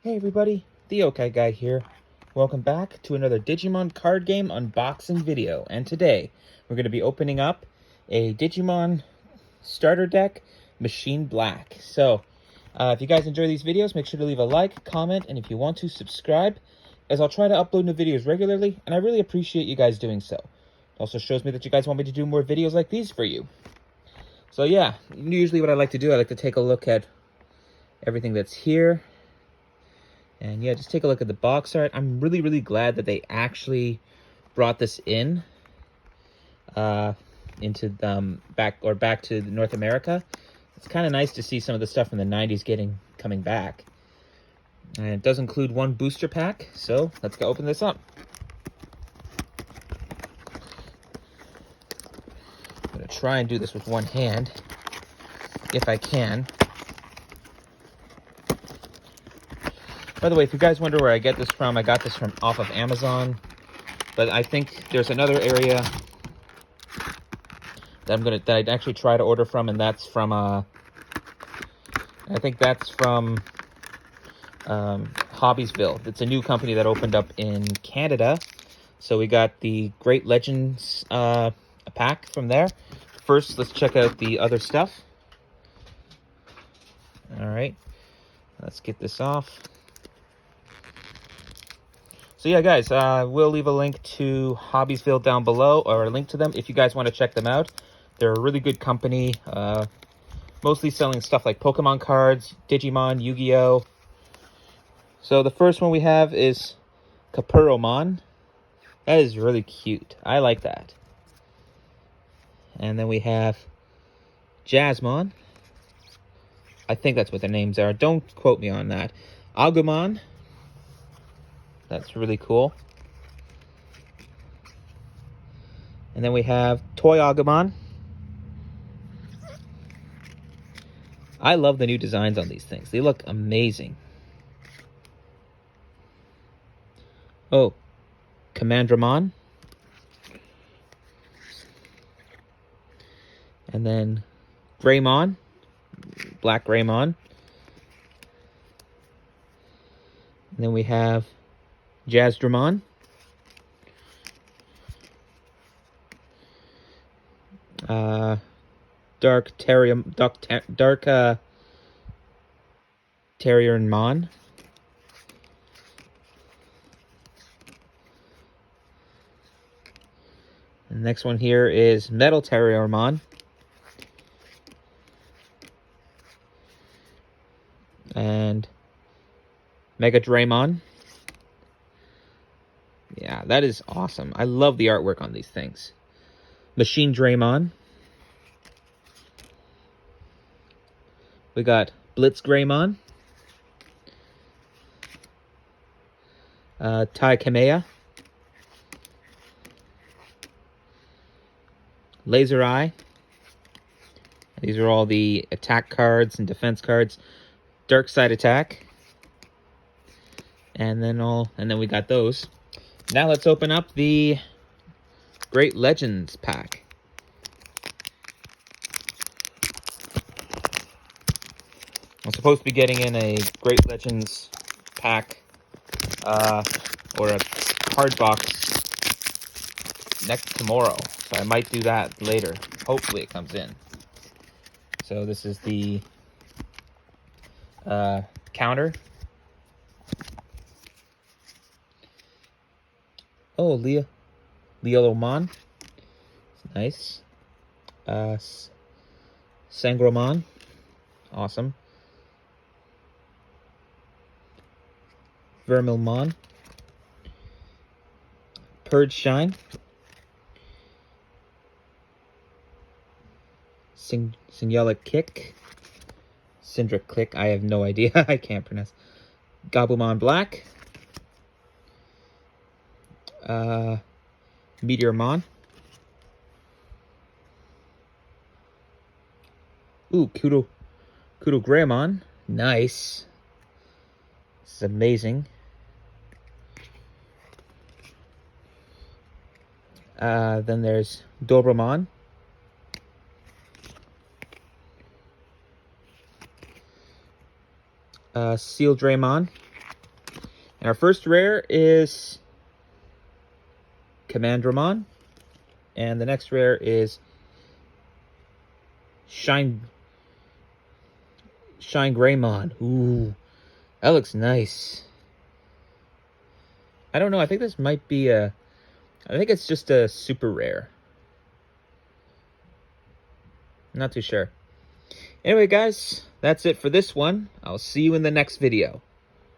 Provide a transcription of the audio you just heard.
Hey everybody, TheYo-KaiGuy here. Welcome back to another Digimon card game unboxing video. And today, we're going to be opening up a Digimon starter deck, Machine Black. So, if you guys enjoy these videos, make sure to leave a like, comment, and if you want to, subscribe, as I'll try to upload new videos regularly, and I really appreciate you guys doing so. It also shows me that you guys want me to do more videos like these for you. So yeah, usually what I like to do, I like to take a look at everything that's here. And yeah, just take a look at the box art. I'm really glad that they actually brought this in into back to North America. It's kind of nice to see some of the stuff from the 90s coming back. And it does include one booster pack, so let's go open this up. I'm gonna try and do this with one hand, if I can. By the way, if you guys wonder where I get this from, I got this from off of Amazon. But I think there's another area that I'd actually try to order from, and that's from I think that's from Hobbiesville. It's a new company that opened up in Canada. So we got the Great Legends pack from there. First, let's check out the other stuff. All right, let's get this off. So yeah, guys, we'll leave a link to Hobbiesville down below, or a link to them if you guys want to check them out. They're a really good company, mostly selling stuff like Pokemon cards, Digimon, Yu-Gi-Oh! So the first one we have is Capuromon. That is really cute. I like that. And then we have Jazzmon. I think that's what their names are. Don't quote me on that. Agumon. That's really cool. And then we have Toy Agumon. I love the new designs on these things. They look amazing. Oh, Commandramon. And then Greymon. Black Greymon. And then we have Jazdramon. Dark Terriermon. The next one here is Metal Terriermon. And Mega Draymon. Yeah, that is awesome. I love the artwork on these things. Machine Draymon. We got Blitz Greymon. Tai Kamea. Laser Eye. These are all the attack cards and defense cards. Dark Side Attack. And then we got those. Now let's open up the Great Legends pack. I'm supposed to be getting in a Great Legends pack, or a card box tomorrow. So I might do that later. Hopefully it comes in. So this is the counter. Oh, Leolomon. Nice. Sangromon. Awesome. Vermilmon. Purge Shine. Syngelic Kick. Syndric Click. I have no idea. I can't pronounce. Gabumon Black. Meteormon. Ooh, Kudo Greymon. Nice. This is amazing. Then there's Dobramon. Seal Draymon. And our first rare is Drigimon. And the next rare is Greymon. Ooh, that looks nice. I don't know. I think this might be I think it's just a super rare. Not too sure. Anyway, guys, that's it for this one. I'll see you in the next video.